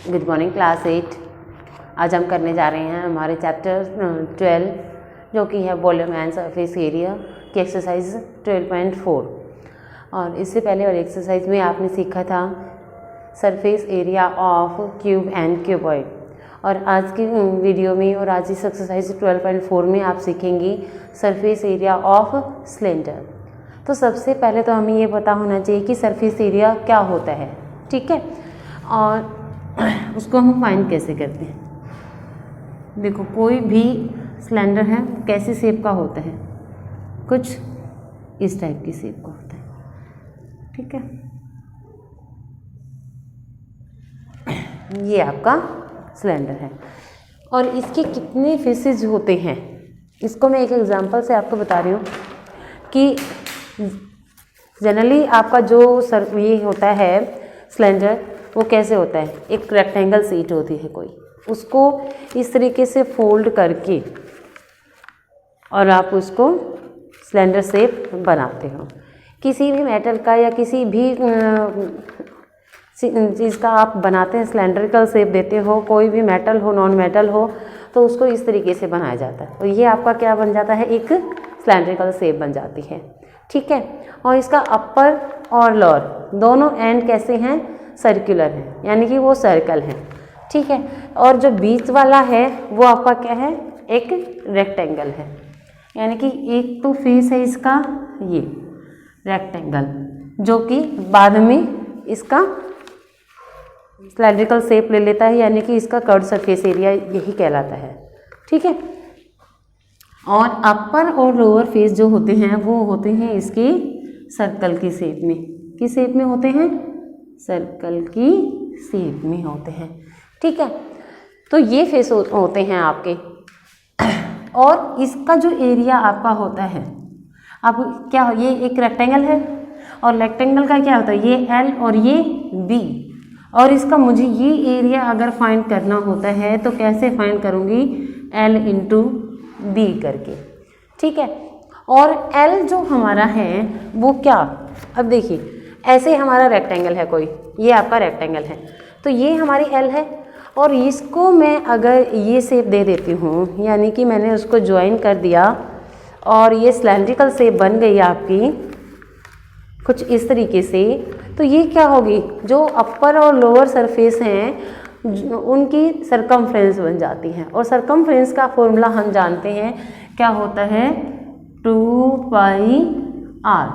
Good morning class 8। आज हम करने जा रहे हैं हमारे चैप्टर 12 जो कि है वॉल्यूम एंड सरफेस एरिया की एक्सरसाइज 12.4। और इससे पहले और एक्सरसाइज में आपने सीखा था surface area of cube and cuboid. और आज की वीडियो में और आज इस एक्सरसाइज 12.4 में आप सीखेंगी सरफेस एरिया ऑफ सिलेंडर। तो सबसे पहले तो हमें ये पता होना चाहिए कि सरफेस एरिया क्या होता है, ठीक है, और उसको हम फाइंड कैसे करते हैं। देखो, कोई भी सिलेंडर है कैसी शेप का होता है, कुछ इस टाइप की शेप का होता है, ठीक है। ये आपका सिलेंडर है और इसके कितने फेसेस होते हैं, इसको मैं एक एग्जांपल से आपको बता रही हूँ कि जनरली आपका जो ये होता है सिलेंडर, वो कैसे होता है, एक रेक्टेंगल शीट होती है कोई, उसको इस तरीके से फोल्ड करके और आप उसको सिलेंडर शेप बनाते हो। किसी भी मेटल का या किसी भी चीज़ का आप बनाते हैं, सिलेंड्रिकल शेप देते हो, कोई भी मेटल हो नॉन मेटल हो, तो उसको इस तरीके से बनाया जाता है और ये आपका क्या बन जाता है, एक सिलेंड्रिकल शेप बन जाती है, ठीक है। और इसका अपर और लोअर दोनों एंड कैसे हैं, सर्कुलर है, यानी कि वो सर्कल है, ठीक है। और जो बीच वाला है वो आपका क्या है, एक रेक्टेंगल है, यानी कि एक तो फेस है इसका ये रेक्टेंगल, जो कि बाद में इसका सिलेंड्रिकल शेप ले लेता है, यानी कि इसका कर्व सरफेस एरिया यही कहलाता है, ठीक है। और अपर और लोअर फेस जो होते हैं वो होते हैं इसके सर्कल की शेप में, किस शेप में होते हैं, सर्कल की शेप में होते हैं, ठीक है। तो ये फेस होते हैं आपके। और इसका जो एरिया आपका होता है, अब क्या, ये एक रेक्टेंगल है और रेक्टेंगल का क्या होता है, ये एल और ये बी, और इसका मुझे ये एरिया अगर फाइंड करना होता है तो कैसे फाइंड करूँगी, एल इंटू बी करके, ठीक है। और एल जो हमारा है वो क्या, अब देखिए ऐसे हमारा रेक्टेंगल है कोई, ये आपका रेक्टेंगल है, तो ये हमारी एल है और इसको मैं अगर ये शेप दे देती हूँ, यानी कि मैंने उसको ज्वाइन कर दिया और ये सिलेंड्रिकल शेप बन गई आपकी कुछ इस तरीके से, तो ये क्या होगी, जो अपर और लोअर सरफेस हैं उनकी सरकमफ्रेंस बन जाती हैं। और सरकमफ्रेंस का फॉर्मूला हम जानते हैं क्या होता है, 2πr,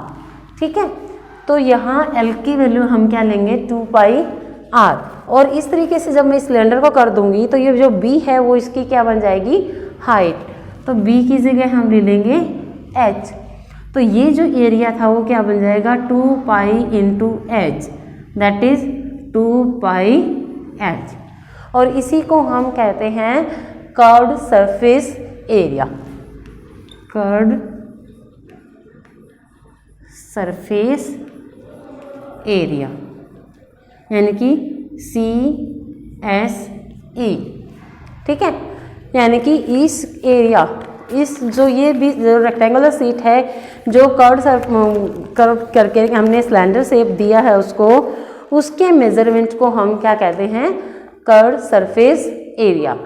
ठीक है। तो यहाँ L की वैल्यू हम क्या लेंगे, 2πr। और इस तरीके से जब मैं सिलेंडर को कर दूंगी तो ये जो B है वो इसकी क्या बन जाएगी, हाइट, तो B की जगह हम ले लेंगे h, तो ये जो एरिया था वो क्या बन जाएगा, 2π into h, that is 2πh। और इसी को हम कहते हैं curved surface area, curved surface area, यानी कि CSE, ठीक है। यानी कि इस एरिया, इस जो ये भी जो रेक्टेंगुलर शीट है जो कर्व करके हमने सिलेंडर शेप दिया है उसको, उसके मेजरमेंट को हम क्या कहते हैं, कर्व सरफेस एरिया।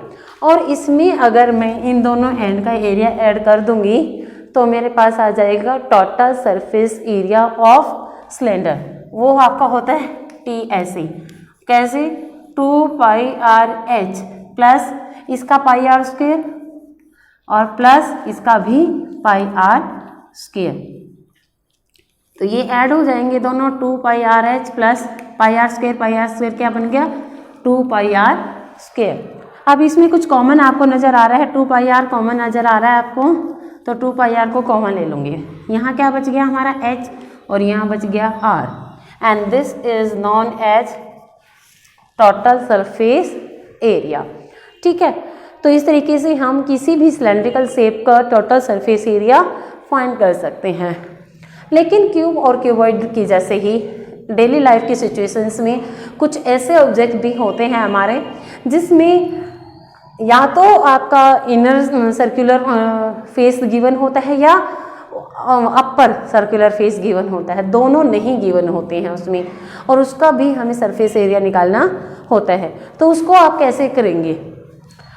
और इसमें अगर मैं इन दोनों एंड का एरिया ऐड कर दूंगी तो मेरे पास आ जाएगा total surface area of cylinder, वो आपका होता है TSE, कैसे, 2πrh प्लस इसका πr² और प्लस इसका भी πr², तो ये ऐड हो जाएंगे दोनों, 2πrh प्लस πr² क्या बन गया, 2πr²। अब इसमें कुछ कॉमन आपको नज़र आ रहा है, 2πr कॉमन नज़र आ रहा है आपको, तो 2πr को कॉमन ले लूँगी। यहाँ क्या बच गया हमारा h और यहाँ बच गया r, and this is known as total surface area, ठीक है। तो इस तरीके से हम किसी भी सिलेंड्रिकल शेप का टोटल सरफेस एरिया फाइंड कर सकते हैं। लेकिन क्यूब और क्यूबॉइड की जैसे ही डेली लाइफ की सिचुएशंस में कुछ ऐसे ऑब्जेक्ट भी होते हैं हमारे जिसमें या तो आपका इनर सर्कुलर फेस गिवन होता है या अपर सर्कुलर फेस गिवन होता है, दोनों नहीं गिवन होते हैं उसमें, और उसका भी हमें सरफेस एरिया निकालना होता है। तो उसको आप कैसे करेंगे,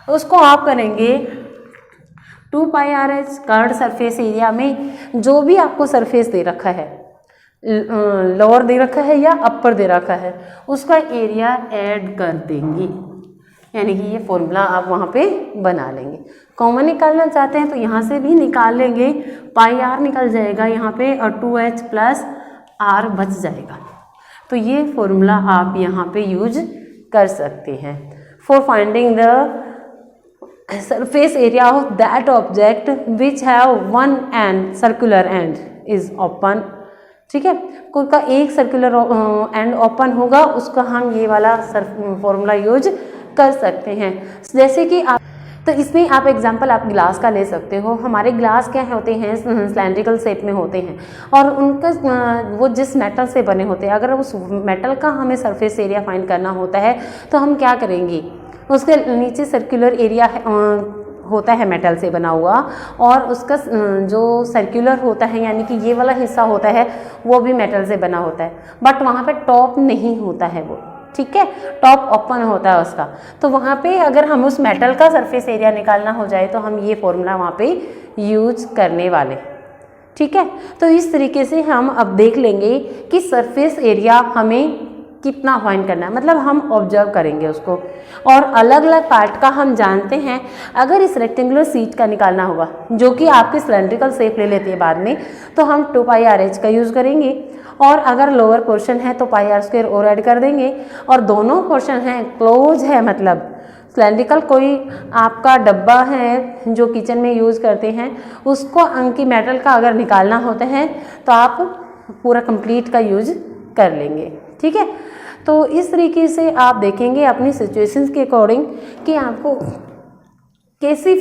उसको आप करेंगे 2 pi R H curved surface area में जो भी आपको सरफेस दे रखा है, लोअर दे रखा है या अपर दे रखा है, उसका एरिया ऐड कर देंगे, यानी कि ये फॉर्मूला आप वहाँ पे बना लेंगे। कॉमन निकालना चाहते हैं तो यहाँ से भी निकाल लेंगे, पाई आर निकल जाएगा यहाँ पे और 2h प्लस आर बच जाएगा। तो ये फॉर्मूला आप यहाँ पे यूज कर सकते हैं for finding the surface area of that object which have one and circular and is open. ठीक है, कोई का एक सर्कुलर एंड ओपन होगा, उसका हम ये वाला फॉर्मूला यूज कर सकते हैं। जैसे कि आप, तो इसमें आप एग्जांपल आप ग्लास का ले सकते हो। हमारे ग्लास क्या होते हैं, सिलेंड्रिकल शेप में होते हैं और उनका वो जिस मेटल से बने होते हैं, अगर उस मेटल का हमें सरफेस एरिया फाइंड करना होता है तो हम क्या करेंगे, उसके नीचे सर्कुलर एरिया होता है मेटल से बना हुआ और उसका जो सर्कुलर होता है यानी कि ये वाला हिस्सा होता है वो भी मेटल से बना होता है, बट वहाँ पे टॉप नहीं होता है वो। ठीक है, टॉप ओपन होता है उसका। तो वहाँ पे अगर हम उस मेटल का सरफेस एरिया निकालना हो जाए तो हम ये फॉर्मूला वहाँ पे यूज करने वाले। ठीक है, तो इस तरीके से हम अब देख लेंगे कि सरफेस एरिया हमें कितना फाइंड करना है, मतलब हम ऑब्जर्व करेंगे उसको। और अलग अलग पार्ट का हम जानते हैं, अगर इस रेक्टेंगुलर शीट का निकालना होगा जो कि आपकी सिलेंड्रिकल शेप ले लेती है बाद में, तो हम 2 पाई आर एच का यूज़ करेंगे। और अगर लोअर पोर्शन है तो पाई आर स्क्वायर और ऐड कर देंगे। और दोनों पोर्शन हैं क्लोज है, मतलब सिलेंड्रिकल कोई आपका डब्बा है जो किचन में यूज़ करते हैं, उसको अंकी मेटल का अगर निकालना होता है तो आप पूरा कंप्लीट का यूज कर लेंगे। ठीक है, तो इस तरीके से आप देखेंगे अपनी सिचुएशंस के अकॉर्डिंग कि आपको कैसी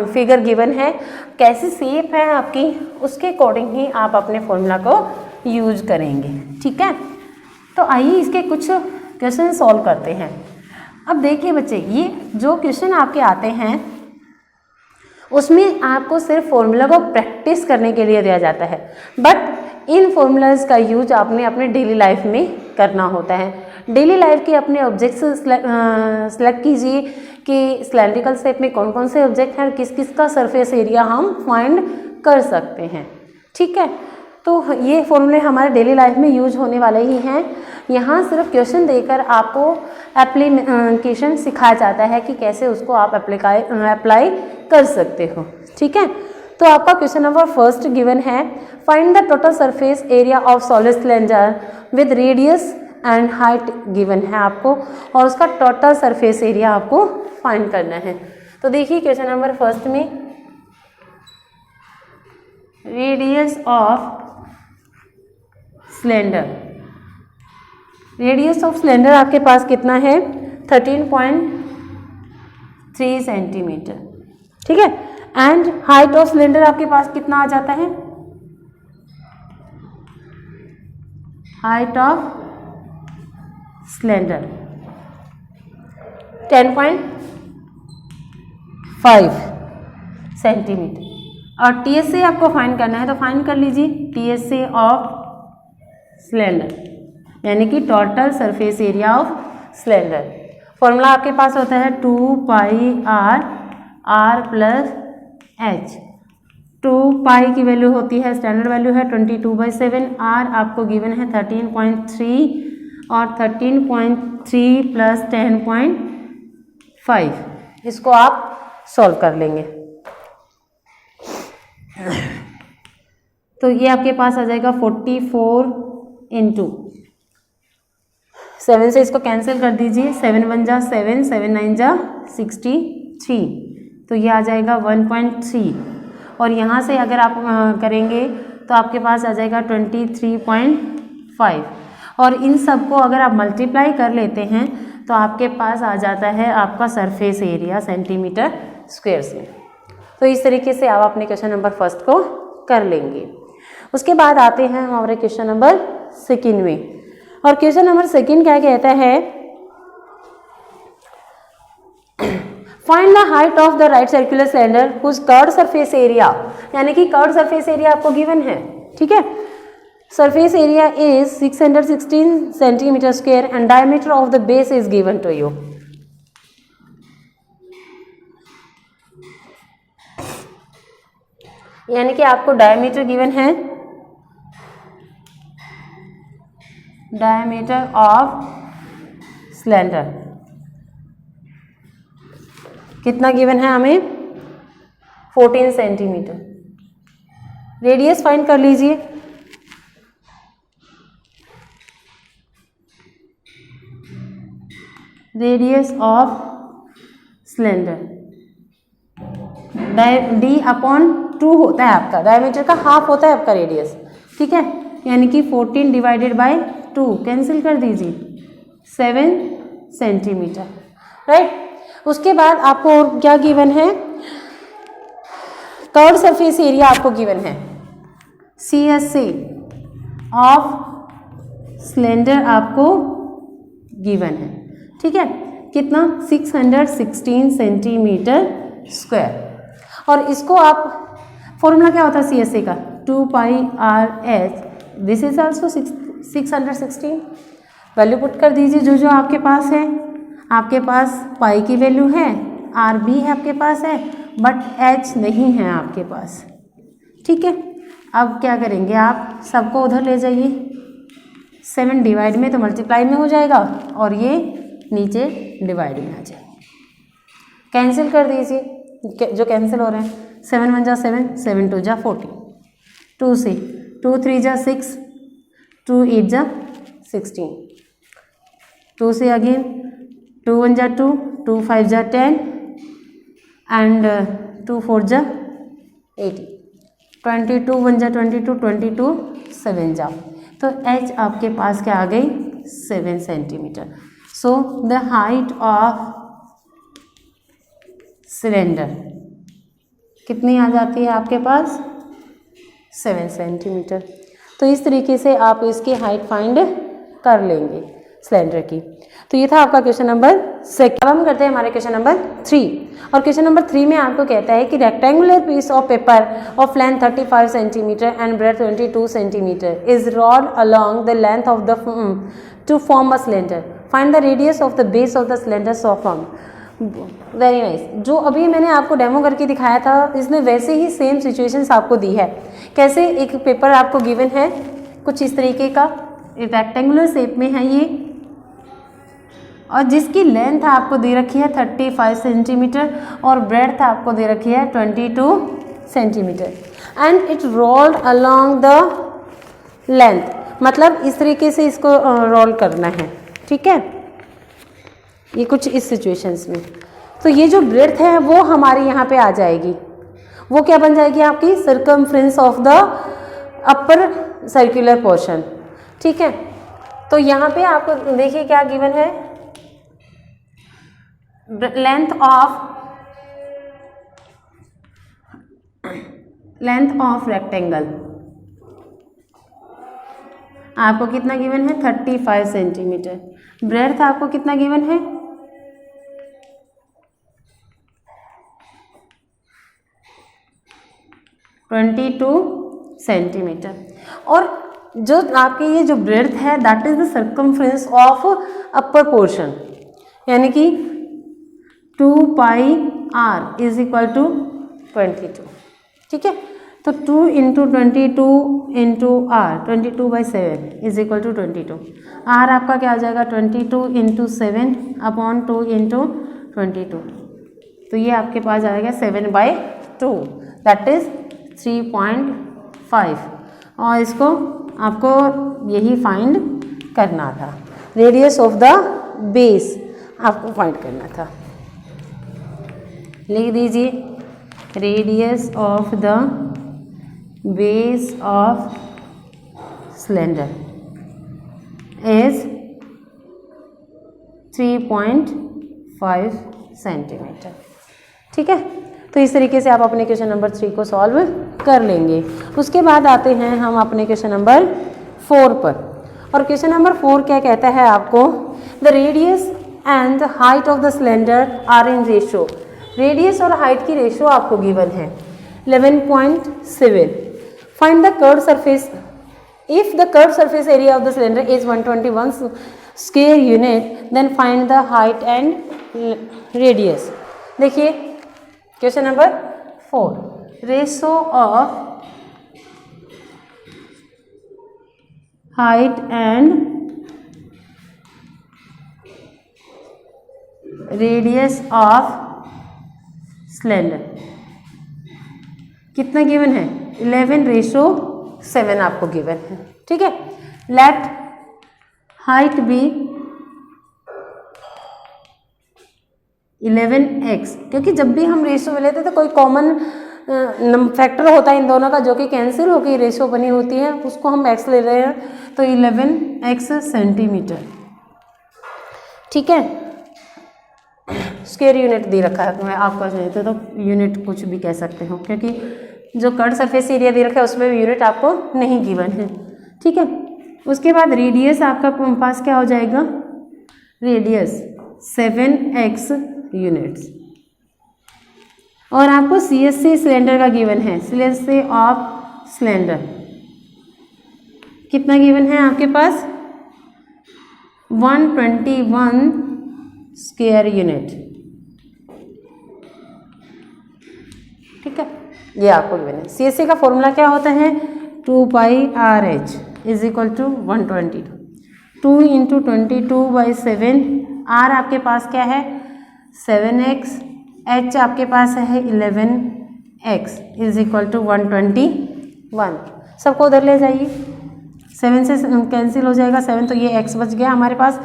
फिगर गिवन है, कैसी शेप है आपकी, उसके अकॉर्डिंग ही आप अपने फॉर्मूला को यूज करेंगे। ठीक है, तो आइए इसके कुछ क्वेश्चन सॉल्व करते हैं। अब देखिए बच्चे, ये जो क्वेश्चन आपके आते हैं उसमें आपको सिर्फ फॉर्मूला को प्रैक्टिस करने के लिए दिया जाता है, बट इन फॉर्मूलाज का यूज आपने अपने डेली लाइफ में करना होता है। डेली लाइफ के अपने ऑब्जेक्ट्स सेलेक्ट कीजिए कि सिलेंड्रिकल शेप में कौन कौन से ऑब्जेक्ट हैं, किस किस का सरफेस एरिया हम फाइंड कर सकते हैं। ठीक है, तो ये फॉर्मूले हमारे डेली लाइफ में यूज होने वाले ही हैं। यहाँ सिर्फ क्वेश्चन देकर आपको एप्लीकेशन सिखाया जाता है कि कैसे उसको आप अप्लाई कर सकते हो। ठीक है, तो आपका क्वेश्चन नंबर फर्स्ट गिवन है, find the total surface area of solid cylinder with radius and height given है आपको, और उसका टोटल सरफेस एरिया आपको फाइंड करना है। तो देखिए क्वेश्चन नंबर फर्स्ट में, radius of cylinder, radius of cylinder आपके पास कितना है, 13.3 सेंटीमीटर। ठीक है, एंड हाइट ऑफ सिलेंडर आपके पास कितना आ जाता है, हाइट ऑफ सिलेंडर 10.5 सेंटीमीटर। और टीएसए आपको फाइंड करना है, तो फाइंड कर लीजिए टीएसए ऑफ सिलेंडर, यानी कि total surface area of cylinder. Formula आपके पास होता है 2 पाई आर प्लस एच। 2 पाई की वैल्यू होती है, स्टैंडर्ड वैल्यू है 22/7, आर आपको गिवन है 13.3 और 13.3 प्लस 10.5, इसको आप सॉल्व कर लेंगे। तो ये आपके पास आ जाएगा 44 इंटू 7 से इसको कैंसिल कर दीजिए, 7 1 जा 7, 7 9 जा 63, तो ये आ जाएगा 1.3। और यहाँ से अगर आप करेंगे तो आपके पास आ जाएगा 23.5। और इन सब को अगर आप मल्टीप्लाई कर लेते हैं तो आपके पास आ जाता है आपका सरफेस एरिया सेंटीमीटर स्क्वायर से। तो इस तरीके से आप अपने क्वेश्चन नंबर फर्स्ट को कर लेंगे। उसके बाद आते हैं हमारे क्वेश्चन नंबर सेकेंड में, और क्वेश्चन नंबर सेकेंड क्या कहता है, find the height of the right circular cylinder whose curved surface area, यानी कि कर्व्ड सरफेस एरिया आपको गिवन है। ठीक है, surface area is 616 centimeter square and diameter of the base is given to you. यानी कि आपको डायमीटर गिवन है, डायमीटर ऑफ सिलेंडर कितना गिवन है हमें, 14 सेंटीमीटर. रेडियस फाइंड कर लीजिए. Radius of cylinder D upon 2 होता है आपका, डायमीटर का हाफ होता है आपका रेडियस. ठीक है, यानी कि 14 डिवाइडेड बाय 2 कैंसिल कर दीजिए, 7 सेंटीमीटर. राइट. उसके बाद आपको और क्या गिवन है, कर्व सरफेस एरिया आपको गिवन है, CSA ऑफ सिलेंडर आपको गिवन है. ठीक है, कितना, 616 सेंटीमीटर स्क्वायर. और इसको आप, फॉर्मूला क्या होता है CSA का, 2 पाई RH. This is also 616. Value put कर दीजिए जो आपके पास है. आपके पास पाई की वैल्यू है, R भी है आपके पास है, बट H नहीं है आपके पास. ठीक है, अब क्या करेंगे आप, सबको उधर ले जाइए, 7 डिवाइड में तो मल्टीप्लाई में हो जाएगा और ये नीचे डिवाइड में आ जाएंगे. कैंसिल कर दीजिए जो कैंसिल हो रहे हैं, 7 1 जा 7, 7 2 जा 14, 2 से 2 3 जा 6, 2 8 जा 16, 2 से अगेन 2 1 जा 2, 2 5 जा 10 एंड 2 4 जा 18, 22 1 जा 22, 22 7 जा. तो H आपके पास क्या आ गई, 7 centimetre. So the height of cylinder कितनी आ जाती है आपके पास, 7 सेंटीमीटर. तो इस तरीके से आप इसकी हाइट फाइंड कर लेंगे सिलेंडर की. तो ये था आपका क्वेश्चन नंबर 2. अब हम करते हैं हमारे क्वेश्चन नंबर 3. और क्वेश्चन नंबर 3 में आपको कहता है कि rectangular piece of paper of length 35 centimetre and breadth 22 centimetre is rolled along the length of the to form a cylinder. Find the radius of the base of the cylinder so form. Very nice. जो अभी मैंने आपको demo करके दिखाया था, इसने वैसे ही same situations आपको दी है. कैसे, एक पेपर आपको गिवन है कुछ इस तरीके का, रेक्टेंगुलर शेप में है ये, और जिसकी लेंथ आपको दे रखी है 35 सेंटीमीटर और ब्रेड्थ आपको दे रखी है 22 centimetre and it rolled along the length. मतलब इस तरीके से इसको रोल करना है. ठीक है, ये कुछ इस सिचुएशंस में. तो ये जो ब्रेड्थ है वो हमारी यहाँ पे आ जाएगी, वो क्या बन जाएगी आपकी, circumference of the upper circular portion. ठीक है, तो यहाँ पे आपको देखिए क्या गिवन है, लेंथ ऑफ रेक्टेंगल आपको कितना गिवन है, 35 सेंटीमीटर. ब्रेड्थ आपको कितना गिवन है, 22 सेंटीमीटर. और जो आपकी ये जो ब्रेड्थ है that is the circumference of upper portion, यानी कि 2 pi R is equal to 22. ठीक है, तो 2 into 22 into R, 22/7 is equal to 22. R आपका क्या आ जाएगा, 22 इंटू 7 अपॉन 2 इंटू 22. तो ये आपके पास आएगा 7/2, दैट इज 3.5. और इसको आपको यही फाइंड करना था, रेडियस ऑफ द बेस आपको फाइंड करना था. लिख दीजिए, radius of the base of cylinder is 3.5 centimetre. ठीक है, तो इस तरीके से आप अपने क्वेश्चन नंबर 3 को सॉल्व कर लेंगे. उसके बाद आते हैं हम अपने क्वेश्चन नंबर 4 पर. और क्वेश्चन नंबर 4 क्या कहता है आपको, the radius and the height of the cylinder are in ratio. Radius और हाइट की रेशियो आपको गिवन है 11.7. Find the curve surface If the curved surface area of the cylinder is 121 square unit, then find the height and radius. देखिए question number 4, ratio of height and radius of cylinder कितना given है? 11:7 आपको given है, ठीक है। Let height B 11x, क्योंकि जब भी हम रेशो लेते हैं तो कोई कॉमन फैक्टर होता है इन दोनों का जो कि कैंसिल होकर रेशो बनी होती है, उसको हम x ले रहे हैं, तो 11x सेंटीमीटर, ठीक है। स्क्वायर यूनिट दे रखा है, तो मैं आपको चाहते तो यूनिट कुछ भी कह सकते हो, क्योंकि जो कर्व सरफेस एरिया दे रखा है उसमें भी यूनिट आपको नहीं गिवन है, ठीक है। उसके बाद रेडियस आपका पास क्या हो जाएगा? रेडियस 7x यूनिट्स, और आपको CSC सिलेंडर का गिवन है, CSC ऑफ सिलेंडर कितना गिवन है आपके पास? 121 स्क्वायर यूनिट, ठीक है, ये आपको गिवन है। CSC का फॉर्मूला क्या होता है? 2πRh is equal to 122, 2 into 22/7, R आपके पास क्या है? 7x, H आपके पास है 11x इज इक्वल टू 121। सबको उधर ले जाइए, 7 से कैंसिल हो जाएगा 7, तो ये x बच गया हमारे पास,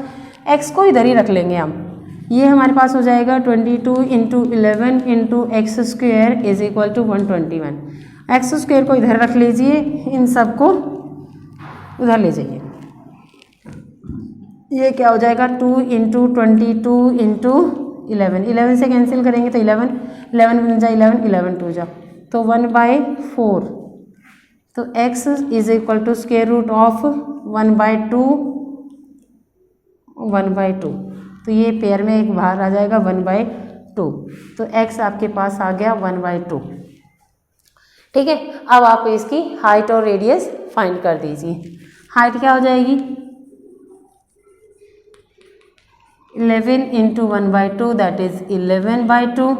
x को इधर ही रख लेंगे हम, ये हमारे पास हो जाएगा 22 into 11 into x square is equal to 121। X square को इधर रख लीजिए, इन सब को उधर ले जाइए, ये क्या हो जाएगा? 2 इंटू 22 इंटू 11 से कैंसिल करेंगे तो 11 बन जाए 11 2 जा, तो 1/4, तो x is equal to square root of 1/2, तो ये पेयर में एक बाहर आ जाएगा 1/2, तो x आपके पास आ गया 1/2, ठीक है। अब आप इसकी हाइट और रेडियस फाइंड कर दीजिए। हाइट क्या हो जाएगी? 11 into 1/2 that is 11/2,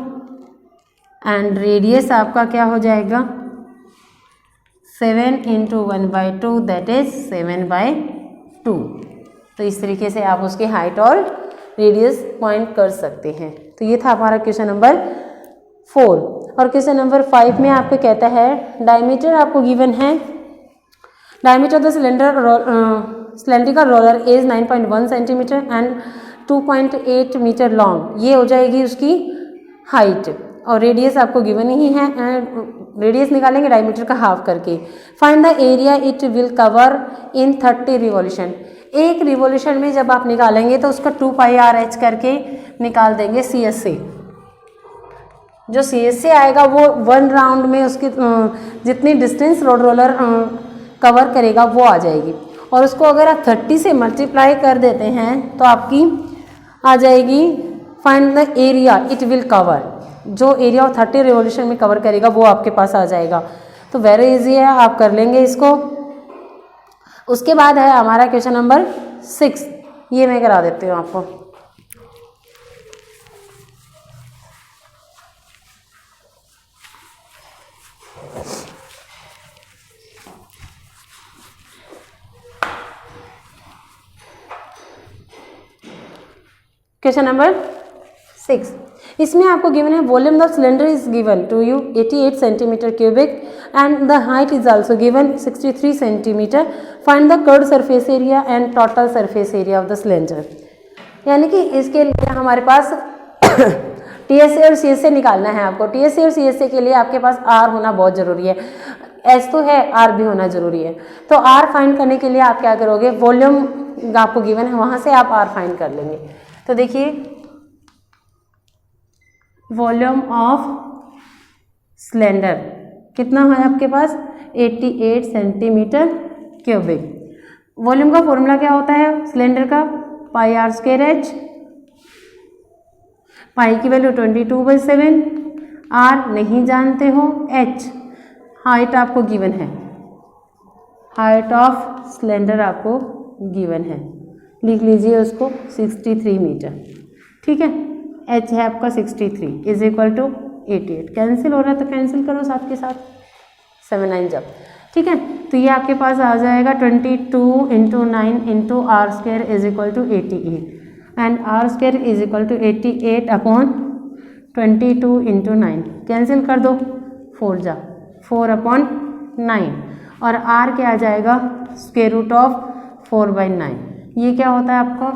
and radius आपका क्या हो जाएगा? 7 इंटू 1/2 दैट इज 7/2। तो इस तरीके से आप उसकी हाइट और रेडियस पॉइंट कर सकते हैं। तो ये था हमारा क्वेश्चन नंबर 4। और क्वेश्चन नंबर 5 में आपको कहता है डायमीटर आपको गिवन है, diameter of the cylindrical roller is 9.1 centimetre and 2.8 metre long, ये हो जाएगी उसकी हाइट, और रेडियस आपको गिवन ही है, रेडियस निकालेंगे डायमीटर का हाफ करके। Find the area it will cover in 30 revolution, एक रिवॉल्यूशन में जब आप निकालेंगे तो उसका 2πRh करके निकाल देंगे CSC। जो CSC आएगा वो 1 राउंड में उसकी जितनी डिस्टेंस रोड रोलर कवर करेगा वो आ जाएगी, और उसको अगर आप 30 से मल्टीप्लाई कर देते हैं तो आपकी आ जाएगी find the area it will cover, जो एरिया ऑफ 30 रिवॉल्यूशन में कवर करेगा वो आपके पास आ जाएगा। तो वेरी इजी है, आप कर लेंगे इसको। उसके बाद है हमारा क्वेश्चन नंबर 6, ये मैं करा देती हूँ आपको। क्वेश्चन नंबर 6, इसमें आपको गिवन है volume of cylinder is given to you 88 centimetre cubic and the height is also given 63 centimetre. Find the curved surface area and total surface area of the cylinder. यानी कि इसके लिए हमारे पास TSA और CSA निकालना है आपको। TSA और CSA के लिए आपके पास R होना बहुत ज़रूरी है, S तो है, R भी होना ज़रूरी है। तो R फाइंड करने के लिए आप क्या करोगे, वॉल्यूम आपको गिवन है वहाँ से आप R फाइंड कर लेंगे। तो देखिए वॉल्यूम ऑफ सिलेंडर कितना है आपके पास 88 सेंटीमीटर क्यूबिक। वॉल्यूम का फॉर्मूला क्या होता है सिलेंडर का, πr²h, पाई की वैल्यू 22/7, R नहीं जानते हो, H हाइट आपको गिवन है, हाइट ऑफ सिलेंडर आपको गिवन है, लिख लीजिए उसको 63 मीटर। ठीक है, एच है आपका 63 इज इक्वल टू 88। कैंसिल हो रहा है तो कैंसिल करो साथ के साथ, 7 9 जब। ठीक है, तो ये आपके पास आ जाएगा 22 into 9 into r square is equal to 88 and r square is equal to 88 upon 22 into 9। Cancel कर दो, 4 जा 4 अपॉन 9 और आर क्या आ जाएगा स्क्वायर रूट ऑफ 4/9। ये क्या होता है आपका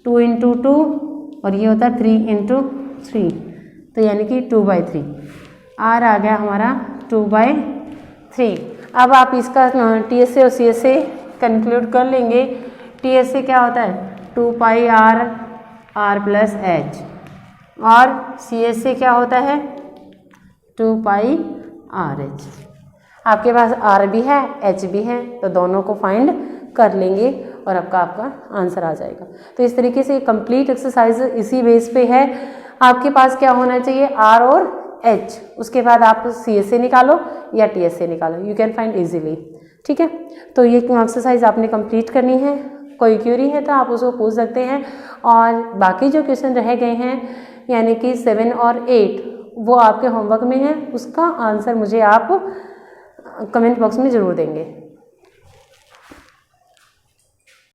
2 इंटू 2 और ये होता है 3 इंटू 3, तो यानी कि 2/3। आर आ गया हमारा 2/3। अब आप इसका TSA और CSA कंक्लूड कर लेंगे। TSA क्या होता है 2πr r प्लस एच और CSA क्या होता है 2πrh। आपके पास R भी है H भी है, तो दोनों को फाइंड कर लेंगे और आपका आंसर आ जाएगा। तो इस तरीके से कंप्लीट एक्सरसाइज इसी बेस पे है। आपके पास क्या होना चाहिए R और H, उसके बाद आप CSA निकालो या TSA निकालो, यू कैन फाइंड इजीली। ठीक है, तो ये एक्सरसाइज आपने कंप्लीट करनी है। कोई क्यूरी है तो आप उसको पूछ सकते हैं और बाकी जो क्वेश्चन रह गए हैं यानी कि 7 और 8 वो आपके होमवर्क में है, उसका आंसर मुझे आप कमेंट बॉक्स में ज़रूर देंगे।